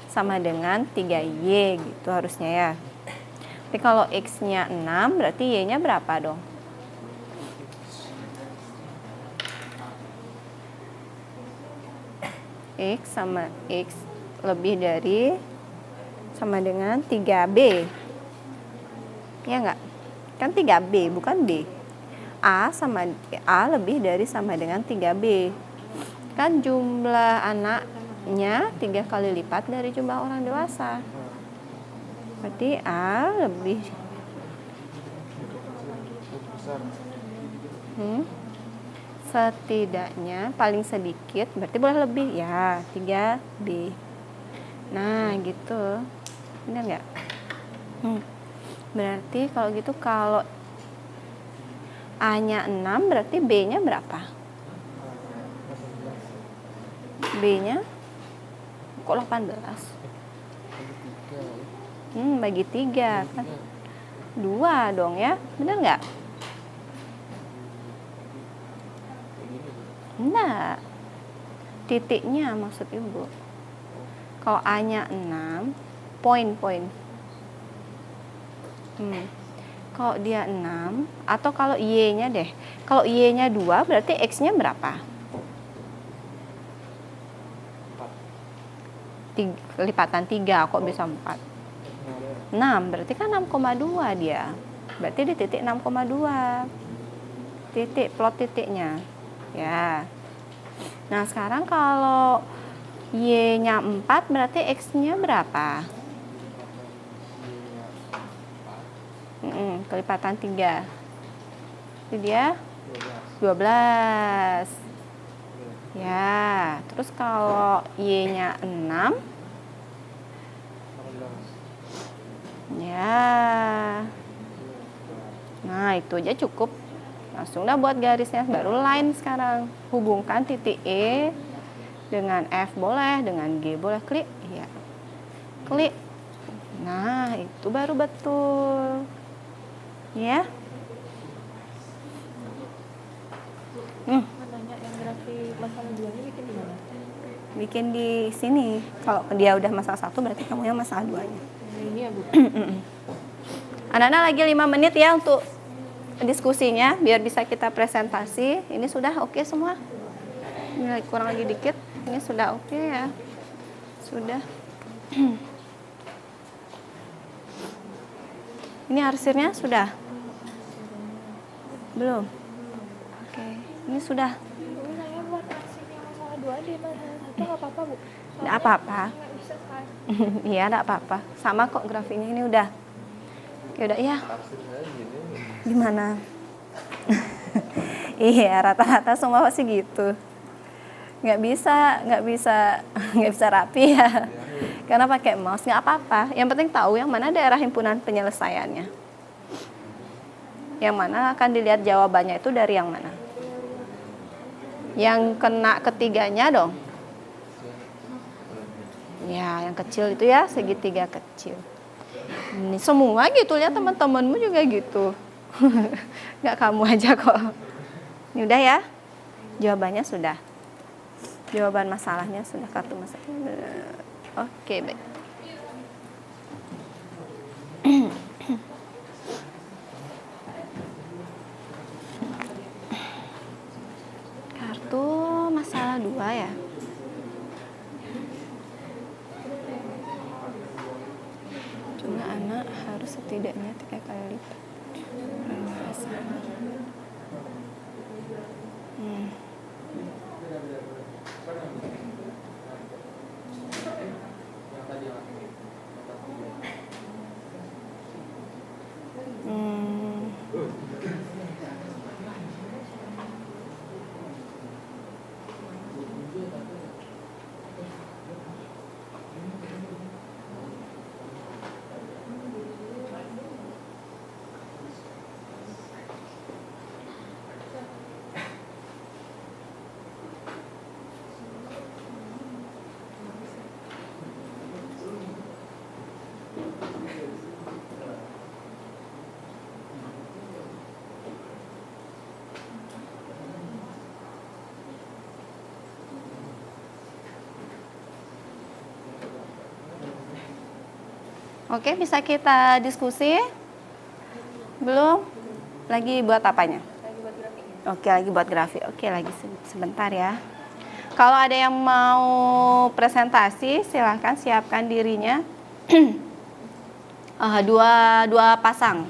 sama dengan 3Y gitu harusnya ya. Tapi kalau X-nya 6 berarti Y-nya berapa dong? X sama X lebih dari sama dengan 3B. Ya enggak? Kan 3B bukan B. A lebih dari sama dengan 3B. Kan jumlah anaknya 3 kali lipat dari jumlah orang dewasa. Berarti A lebih besar. Setidaknya paling sedikit berarti boleh lebih ya, 3B. Nah gitu, benar nggak? Berarti kalau gitu, kalau A-nya 6 berarti B-nya berapa? B-nya kok 18? Bagi 3 kan 2 dong ya, benar nggak? Enggak, titiknya maksud Ibu. Kalau A-nya 6, poin. Kalau dia 6, atau kalau Y-nya deh. Kalau Y-nya 2, berarti X-nya berapa? 4. Lipatan 3, kok bisa 4? 6, berarti kan 6,2 dia. Berarti di titik 6,2. Titik, plot titiknya. Ya. Nah, sekarang kalau Y-nya 4, berarti X-nya berapa? Kelipatan 3. Jadi dia 12. Ya, terus kalau Y-nya 6, ya. Nah, itu aja cukup. Langsung dah buat garisnya, baru line sekarang. Hubungkan titik E dengan F boleh, dengan G boleh, klik. Ya. Klik. Nah, itu baru betul. Ya. Nanya yang grafik masalah 2 ini bikin di mana? Bikin di sini. Kalau dia udah masalah 1 berarti kamu yang masalah 2-nya. Ini ya Bu. Anak-anak lagi 5 menit ya untuk diskusinya biar bisa kita presentasi. Ini sudah oke semua? Ini kurang lagi dikit. Ini sudah oke ya? Sudah. Ini arsirnya sudah? Belum? Oke, ini sudah. Bu, saya buat arsip yang masalah 2 di masalah 1 nggak apa-apa Bu? Nggak apa-apa. Nggak bisa kan? Iya, nggak apa-apa. Sama kok grafiknya ini udah. Ya udah ya. Gimana? Iya, rata-rata semua pasti gitu. Nggak bisa rapi ya. Karena pakai mouse nggak apa-apa. Yang penting tahu yang mana daerah himpunan penyelesaiannya. Yang mana akan dilihat jawabannya itu dari yang mana. Yang kena ketiganya dong. Ya, yang kecil itu ya, segitiga kecil. Ini semua gitu, lihat teman-temanmu juga gitu. Nggak kamu aja kok. Ini udah ya. Jawabannya sudah. Jawaban masalahnya sudah, kartu masalahnya. Oke, baik. Kartu masalah 2 ya. Jumlah anak harus setidaknya 3 kali lipat. Oke, bisa kita diskusi? Belum? Lagi buat apanya? Oke, lagi buat grafik. Oke, lagi sebentar ya. Kalau ada yang mau presentasi, silahkan siapkan dirinya. Dua pasang.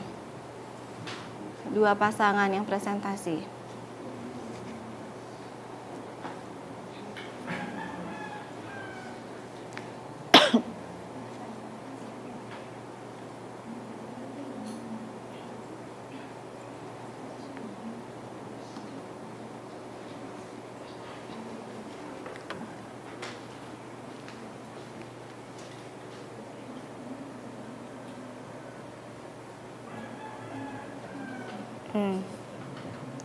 Dua pasangan yang presentasi.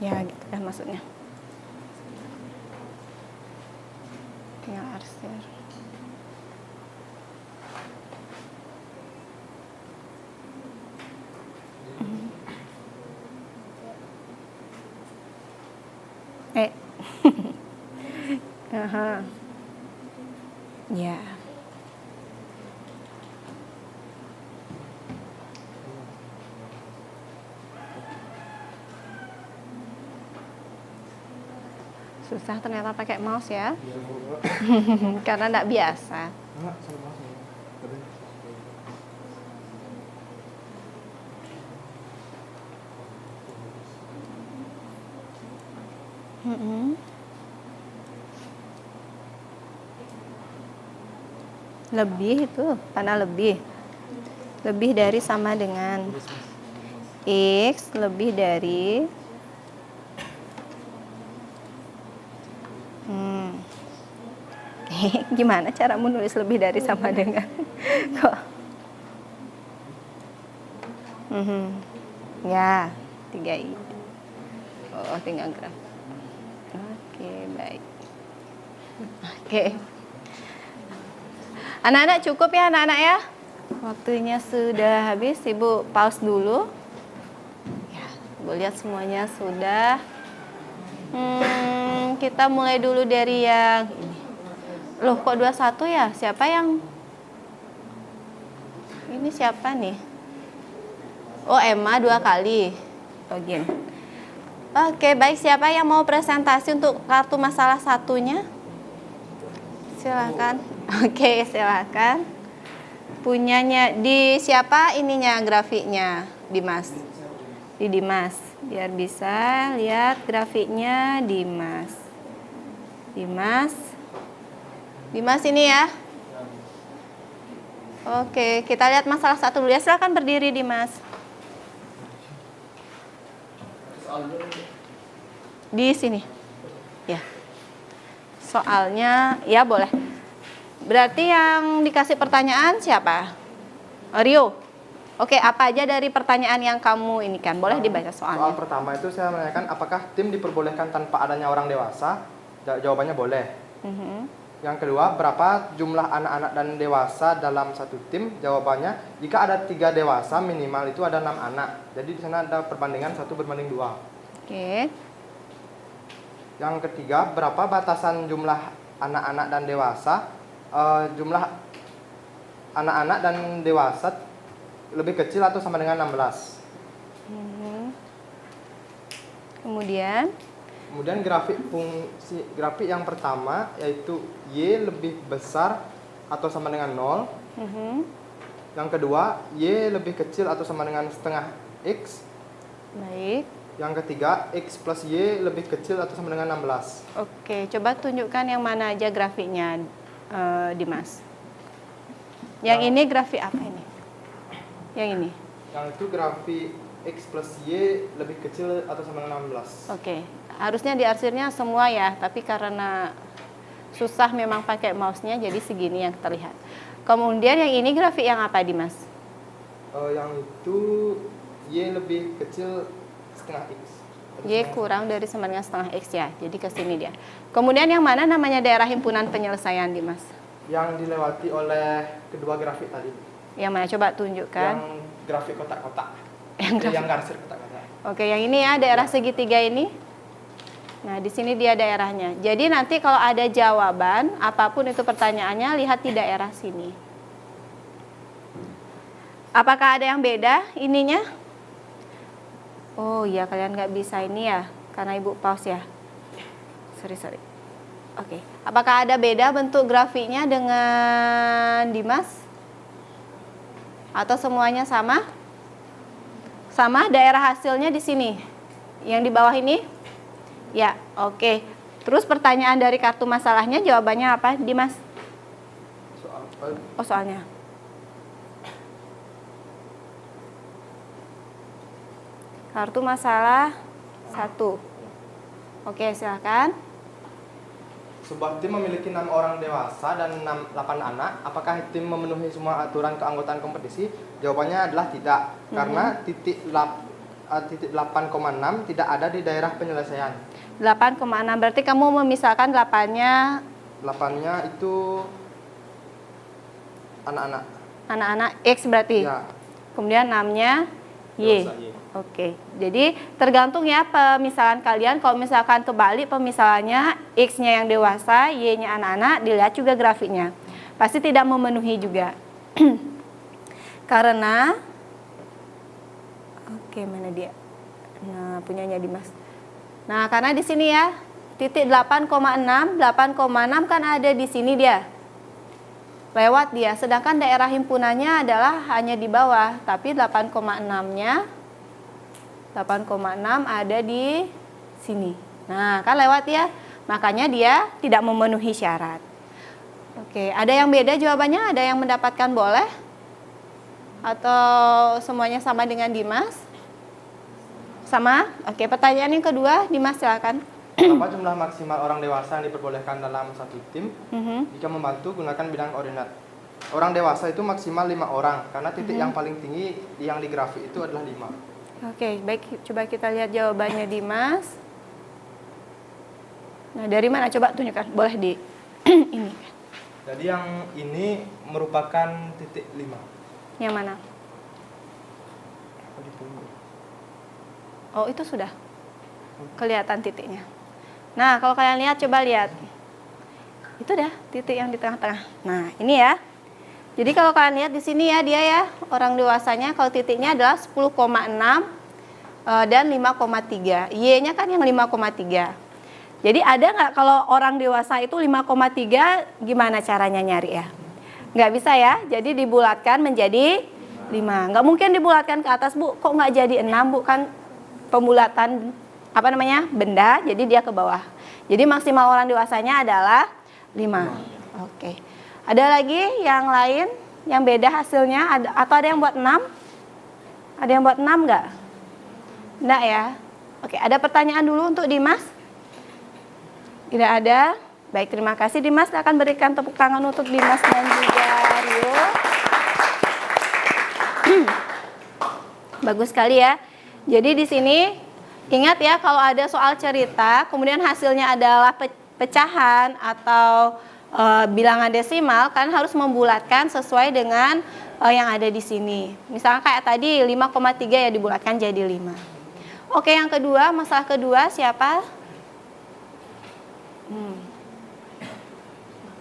Ya gitu kan maksudnya. Tinggal arsir. Aha. Ya. Susah ternyata pakai mouse ya. Karena enggak biasa. Enggak, sama sama. Tadi. Lebih itu, karena lebih dari sama dengan X lebih dari gimana cara menulis lebih dari sama dengan kok ya 3i. Oh, tinggal graf. Oke, baik. Oke. Anak-anak cukup ya anak-anak ya. Waktunya sudah habis, Ibu pause dulu. Ya, Ibu lihat semuanya sudah. Kita mulai dulu dari yang ini. Loh, kok 21 ya? Siapa yang ini siapa nih? Oh, Emma 2 kali. Oh, gini. Oke, baik. Siapa yang mau presentasi untuk kartu masalah satunya? Silakan. Oke, silakan. Punyanya di siapa ininya grafiknya? Dimas. Di Dimas. Biar bisa lihat grafiknya Dimas. Dimas ini ya. Oke, kita lihat masalah satu dulu ya. Silakan berdiri Dimas. Di sini. Ya. Soalnya ya boleh. Berarti yang dikasih pertanyaan siapa? Rio. Oke, apa aja dari pertanyaan yang kamu ini kan? Boleh dibaca soalnya. Soal pertama itu saya menanyakan apakah tim diperbolehkan tanpa adanya orang dewasa? Jawabannya boleh. Yang kedua, berapa jumlah anak-anak dan dewasa dalam satu tim? Jawabannya, jika ada 3 dewasa minimal itu ada 6 anak. Jadi di sana ada perbandingan 1 berbanding 2. Oke. Yang ketiga, berapa batasan jumlah anak-anak dan dewasa? Jumlah anak-anak dan dewasa lebih kecil atau sama dengan 16. Kemudian grafik yang pertama yaitu Y lebih besar atau sama dengan 0. Yang kedua, Y lebih kecil atau sama dengan setengah X. Baik. Yang ketiga, X plus Y lebih kecil atau sama dengan 16. Oke, coba tunjukkan yang mana aja grafiknya, Dimas. Yang ini grafik apa ini? Yang ini? Yang itu grafik X plus Y lebih kecil atau sama dengan 16. Oke, harusnya diarsirnya semua ya, tapi karena susah memang pakai mouse-nya, jadi segini yang terlihat. Kemudian yang ini grafik yang apa, Dimas? Yang itu Y lebih kecil setengah X. Y kurang dari sama dengan setengah X ya, jadi ke sini dia. Kemudian yang mana namanya daerah himpunan penyelesaian, Dimas? Yang dilewati oleh kedua grafik tadi. Yang mana? Coba tunjukkan. Yang grafik kotak-kotak. Yang garsir kotak-kotak. Oke, yang ini ya, daerah segitiga ini. Nah, di sini dia daerahnya. Jadi nanti kalau ada jawaban, apapun itu pertanyaannya, lihat di daerah sini. Apakah ada yang beda ininya? Oh iya, kalian nggak bisa ini ya, karena ibu pause ya. Sorry. Oke. Apakah ada beda bentuk grafiknya dengan Dimas? Atau semuanya sama? Sama, daerah hasilnya di sini. Yang di bawah ini? Ya, oke. Terus pertanyaan dari kartu masalahnya jawabannya apa, Dimas? Oh, soalnya. Kartu masalah 1. Oke, silakan. Sebuah tim memiliki 6 orang dewasa dan 8 anak. Apakah tim memenuhi semua aturan keanggotaan kompetisi? Jawabannya adalah tidak. Karena titik 8,6 tidak ada di daerah penyelesaian. 8,6 berarti kamu memisahkan 8-nya. 8-nya itu anak-anak. Anak-anak X berarti. Ya. Kemudian 6-nya Y. Dewasa Y. Oke, jadi tergantung ya pemisahan kalian. Kalau misalkan kebalik pemisahannya, X-nya yang dewasa, Y-nya anak-anak, dilihat juga grafiknya. Pasti tidak memenuhi juga. Karena, oke, mana dia? Nah, punyanya Dimas. Nah, karena di sini ya, titik 8,6 kan ada di sini dia. Lewat dia, sedangkan daerah himpunannya adalah hanya di bawah, tapi 8,6-nya 8,6 ada di sini. Nah, kan lewat ya. Makanya dia tidak memenuhi syarat. Oke, ada yang beda jawabannya? Ada yang mendapatkan boleh? Atau semuanya sama dengan Dimas? Sama? Oke, pertanyaan yang kedua, Dimas silakan. Berapa jumlah maksimal orang dewasa yang diperbolehkan dalam satu tim? Jika membantu, gunakan bidang koordinat. Orang dewasa itu maksimal 5 orang, karena titik yang paling tinggi yang di grafik itu adalah 5. Oke, baik. Coba kita lihat jawabannya Dimas. Nah, dari mana? Coba tunjukkan. Boleh di ini. Jadi yang ini merupakan titik 5. Yang mana? Oh, itu sudah kelihatan titiknya. Nah, kalau kalian lihat, coba lihat. Itu dah titik yang di tengah-tengah. Nah, ini ya. Jadi kalau kalian lihat di sini ya, dia ya, orang dewasanya kalau titiknya adalah 10,6 dan 5,3. Y-nya kan yang 5,3. Jadi ada nggak kalau orang dewasa itu 5,3, gimana caranya nyari ya? Nggak bisa ya, jadi dibulatkan menjadi 5. Nggak mungkin dibulatkan ke atas, Bu. Kok nggak jadi 6, Bu? Kan pembulatan, benda, jadi dia ke bawah. Jadi maksimal orang dewasanya adalah 5. Oke. Ada lagi yang lain yang beda hasilnya? Atau ada yang buat 6? Ada yang buat 6 nggak? Enggak ya? Oke, ada pertanyaan dulu untuk Dimas? Tidak ada? Baik, terima kasih Dimas. Saya akan berikan tepuk tangan untuk Dimas dan juga Rio. Bagus sekali ya. Jadi di sini ingat ya, kalau ada soal cerita, kemudian hasilnya adalah pecahan atau bilangan desimal, kan harus membulatkan sesuai dengan yang ada di sini. Misalnya kayak tadi 5,3 ya dibulatkan jadi 5. Oke, yang kedua, masalah kedua siapa?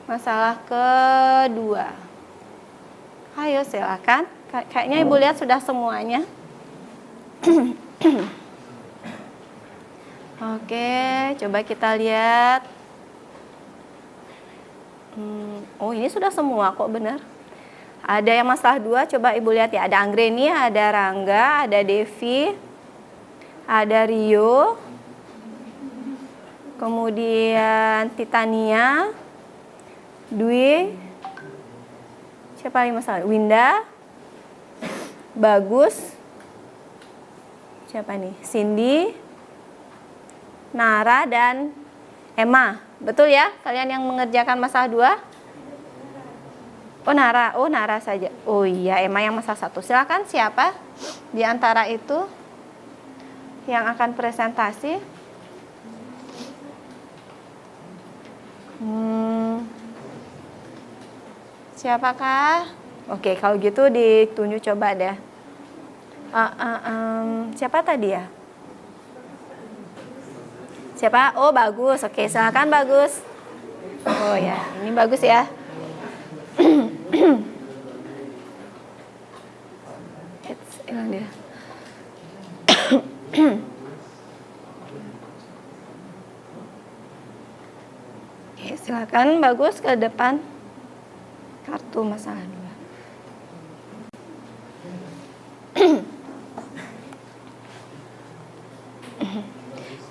Masalah kedua. Ayo silakan. Kayaknya Ibu lihat sudah semuanya. Oke, coba kita lihat. Oh, ini sudah semua kok, benar. Ada yang masalah 2, coba Ibu lihat ya. Ada Anggreni, ada Rangga, ada Devi, ada Rio, kemudian Titania, Dwi, siapa lagi masalah? Winda, Bagus, siapa nih? Cindy, Nara, dan Emma. Betul ya? Kalian yang mengerjakan masalah 2? Oh Nara saja. Oh iya, Emma yang masalah 1. Silakan, siapa di antara itu yang akan presentasi? Siapakah? Oke, kalau gitu ditunjuk coba deh. Siapa tadi ya? Siapa? Oh, Bagus. Oke, silakan Bagus. Oh ya, ini Bagus ya. sekarang dia. Oke, silakan Bagus ke depan. Kartu masalah 2.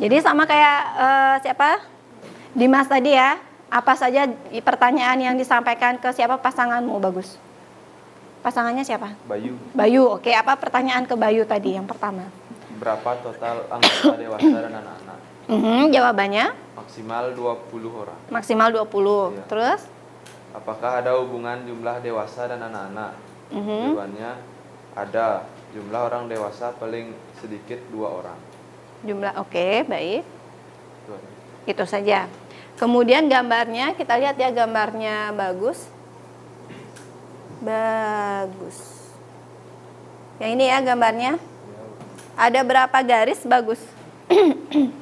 Jadi sama kayak siapa? Dimas tadi ya. Apa saja pertanyaan yang disampaikan ke siapa pasanganmu, Bagus? Pasangannya siapa? Bayu, Bayu. Oke, apa pertanyaan ke Bayu tadi yang pertama? berapa total anggota dewasa dan anak-anak? Jawabannya Maksimal 20 orang. maksimal 20. Iya. Terus? Apakah ada hubungan jumlah dewasa dan anak-anak? Jawabannya ada. Jumlah orang dewasa paling sedikit 2 orang. Jumlah oke, baik. Itu aja. Itu saja. Kemudian gambarnya, kita lihat ya gambarnya Bagus. Bagus. Yang ini ya gambarnya. Ada berapa garis, Bagus? 3.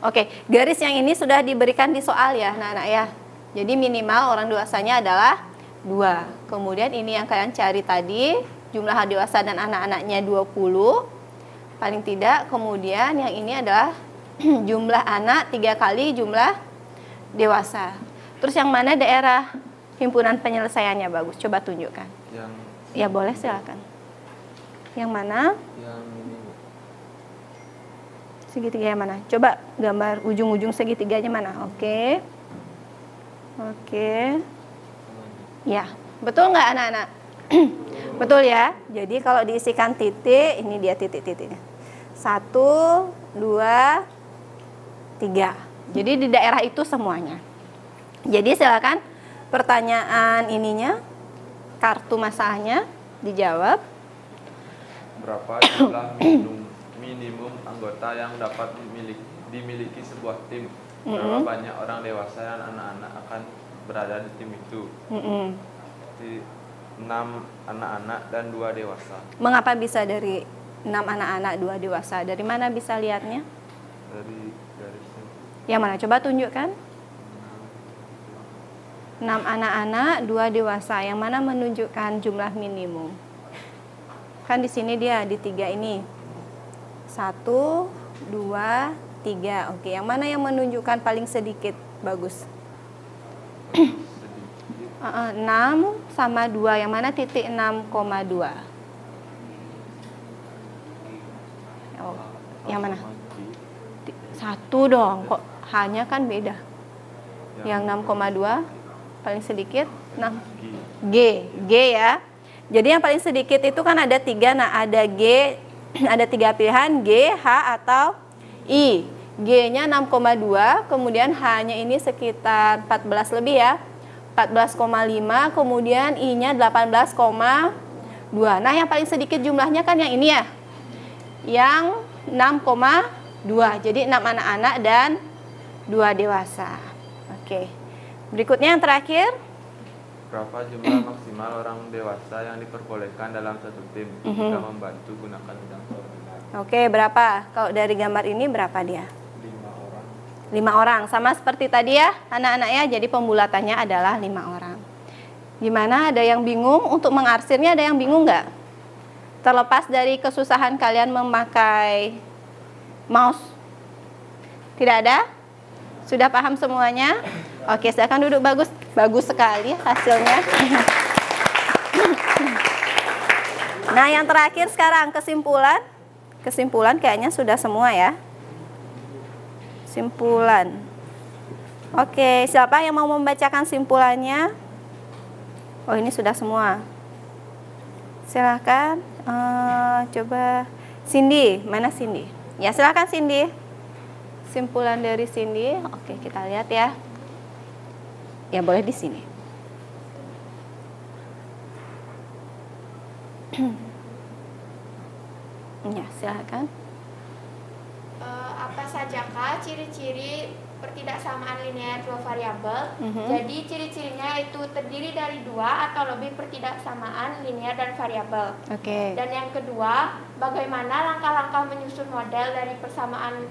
Oke, garis yang ini sudah diberikan di soal ya, anak-anak ya. Jadi minimal orang dewasanya adalah 2. Kemudian ini yang kalian cari tadi, jumlah dewasa dan anak-anaknya 20. Paling tidak, kemudian yang ini adalah jumlah anak 3 kali jumlah dewasa. Terus yang mana daerah himpunan penyelesaiannya, Bagus? Coba tunjukkan. Yang Ya boleh, silakan. Yang mana? yang ini Segitiga yang mana? Coba gambar ujung-ujung segitiganya mana? Oke. Oke. Ya, betul nggak anak-anak? Betul ya. Jadi kalau diisikan titik, ini dia titik-titiknya. 1, 2, 3. Jadi di daerah itu semuanya. Jadi silakan pertanyaan ininya, kartu masalahnya dijawab. berapa jumlah minimum anggota yang dapat dimiliki sebuah tim? Berapa banyak orang dewasa dan anak-anak akan berada di tim itu? Di 6 anak-anak dan 2 dewasa. Mengapa bisa dari 6 anak-anak 2 dewasa? Dari mana bisa lihatnya? Dari garisnya. Yang mana? Coba tunjukkan. 6 anak-anak 2 dewasa. Yang mana menunjukkan jumlah minimum? Kan di sini dia di 3 ini. 1, 2, 3. Oke, yang mana yang menunjukkan paling sedikit? Bagus. 6 sama 2. Yang mana titik 6,2? Oh, yang mana? 1 dong. Kok hanya kan beda. Yang 6,2 paling sedikit 6. G ya. Jadi yang paling sedikit itu kan ada 3. Nah, ada G, ada 3 pilihan, G, H atau I. G-nya 6,2, kemudian H-nya ini sekitar 14 lebih ya. 14,5, kemudian I-nya 18,2. Nah, yang paling sedikit jumlahnya kan yang ini ya. Yang 6,2. Jadi 6 anak-anak dan 2 dewasa. Oke. Berikutnya yang terakhir. Berapa jumlah maksimal orang dewasa yang diperbolehkan dalam satu tim jika membantu gunakan bidang koordinat? Oke, berapa? Kalau dari gambar ini berapa dia? 5 orang. Sama seperti tadi ya, anak-anak ya. Jadi pembulatannya adalah 5 orang. Gimana? Ada yang bingung? Untuk mengarsirnya ada yang bingung nggak? Terlepas dari kesusahan kalian memakai mouse. Tidak ada? Sudah paham semuanya? Oke, silakan duduk. Bagus. Bagus sekali hasilnya. Nah, yang terakhir sekarang kesimpulan. Kesimpulan kayaknya sudah semua ya. Simpulan. Oke, siapa yang mau membacakan simpulannya? Oh, ini sudah semua. Silakan. Coba Cindy, mana Cindy? Ya, silakan Cindy. Simpulan dari Cindy. Oke, kita lihat ya. Ya, boleh di sini. Ya, silakan. Apa sajakah ciri-ciri pertidaksamaan linear 2 variabel? Jadi ciri-cirinya itu terdiri dari 2 atau lebih pertidaksamaan linear dan variabel. Oke. Dan yang kedua, bagaimana langkah-langkah menyusun model dari persamaan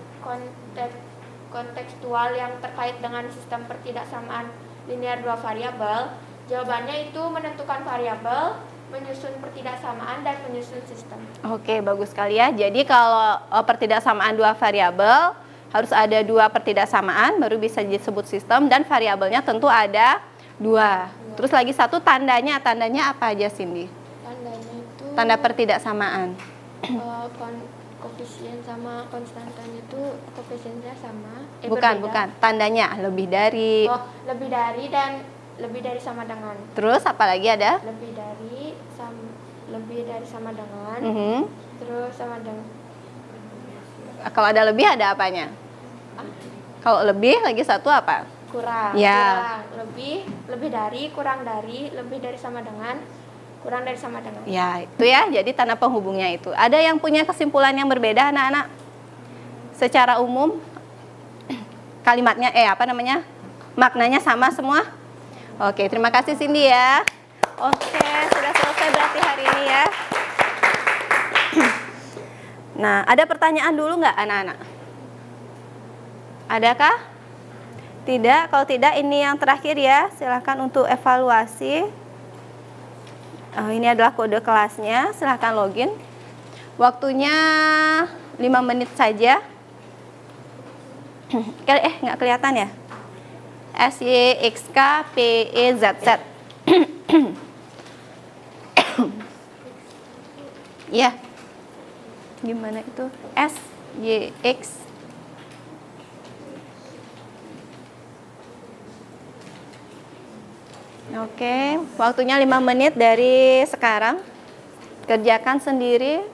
kontekstual yang terkait dengan sistem pertidaksamaan linear 2 variabel? Jawabannya itu menentukan variabel, menyusun pertidaksamaan dan menyusun sistem. Oke, bagus sekali ya. Jadi kalau pertidaksamaan dua variabel harus ada dua pertidaksamaan baru bisa disebut sistem, dan variabelnya tentu ada dua. Terus lagi satu tandanya apa aja, Cindy? Tandanya itu Tanda pertidaksamaan. koefisien sama konstantanya itu koefisiennya sama. Bukan. Tandanya lebih dari. Oh, lebih dari dan lebih dari sama dengan. Terus apa lagi ada? Lebih dari sama dengan. Terus sama dengan. Kalau ada lebih ada apanya? Kalau lebih lagi satu apa? Kurang. Ya. Kurang. Lebih dari, kurang dari, lebih dari sama dengan, kurang dari sama dengan. Ya, itu ya. Jadi tanda penghubungnya itu. Ada yang punya kesimpulan yang berbeda, anak-anak? Secara umum kalimatnya maknanya sama semua? Oke, terima kasih Cindy ya. Oke, sudah selesai berarti hari ini ya. Nah, ada pertanyaan dulu nggak anak-anak? Adakah? Tidak, kalau tidak ini yang terakhir ya. Silahkan untuk evaluasi. Ini adalah kode kelasnya, silahkan login. Waktunya 5 menit saja. Nggak kelihatan ya? SYXKPEZZ. Ya. Gimana itu? SYX. Oke, waktunya 5 menit dari sekarang. Kerjakan sendiri.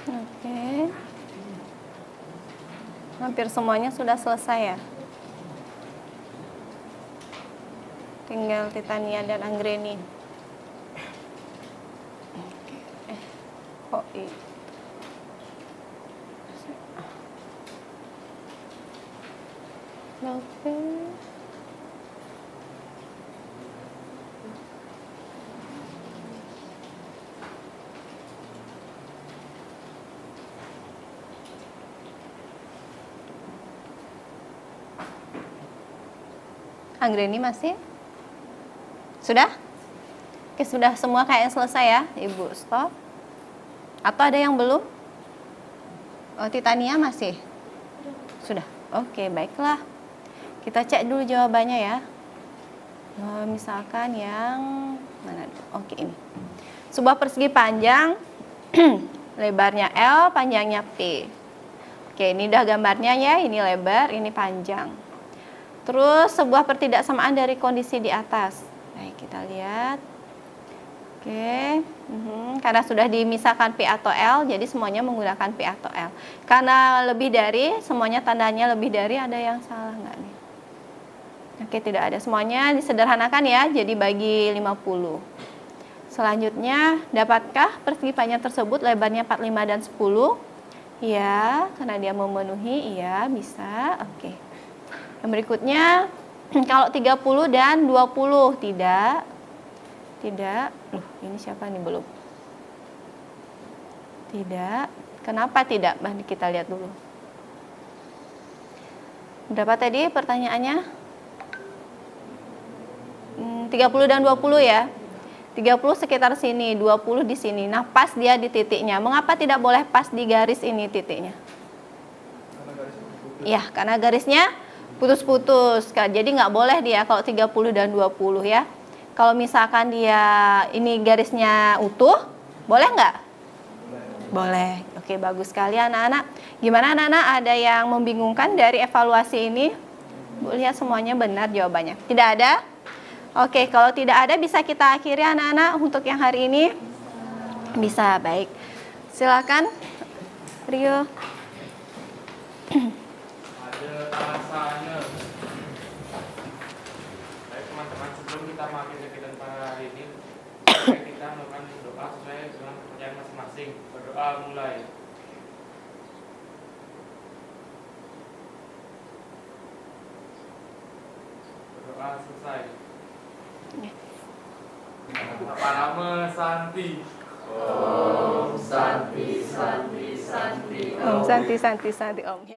Oke. Hampir semuanya sudah selesai ya. Tinggal Titania dan Anggreni. Oke. Anggreni masih? Sudah? Oke, sudah semua kayaknya selesai ya, Ibu. Stop. Atau ada yang belum? Oh, Titania masih? Sudah. Oke, baiklah. Kita cek dulu jawabannya ya. Misalkan yang mana? Oke, ini. Sebuah persegi panjang, lebarnya L, panjangnya P. Oke, ini udah gambarnya ya. Ini lebar, ini panjang. Terus sebuah pertidaksamaan dari kondisi di atas. Baik, kita lihat. Oke, karena sudah dimisahkan P atau L, jadi semuanya menggunakan P atau L. Karena lebih dari, semuanya tandanya lebih dari, ada yang salah nggak nih? Oke, tidak ada. Semuanya disederhanakan ya, jadi bagi 50. Selanjutnya, dapatkah persegi panjang tersebut lebarnya 45 dan 10? Iya, karena dia memenuhi, iya bisa. Oke. Yang berikutnya, kalau 30 dan 20, tidak. Tidak. Loh, ini siapa nih belum? Tidak. Kenapa tidak? Kita lihat dulu. Berapa tadi pertanyaannya? 30 dan 20 ya. 30 sekitar sini, 20 di sini. Nah, pas dia di titiknya. Mengapa tidak boleh pas di garis ini titiknya? Ya, karena garisnya putus-putus. Jadi nggak boleh dia kalau 30 dan 20 ya. Kalau misalkan dia ini garisnya utuh, boleh nggak? Boleh. Oke, bagus sekali anak-anak. Gimana anak-anak, ada yang membingungkan dari evaluasi ini? Bu, lihat semuanya benar jawabannya. Tidak ada? Oke, kalau tidak ada bisa kita akhiri anak-anak untuk yang hari ini. Bisa, baik. Silakan, Rio. Ada alasannya. Baik teman-teman, sebelum kita mengakhiri kegiatan pada hari ini, mari kita melakukan doa sesuai dengan kepercayaan masing-masing. Berdoa mulai. Berdoa selesai. Parama Santi. Om Santi Santi Santi Om.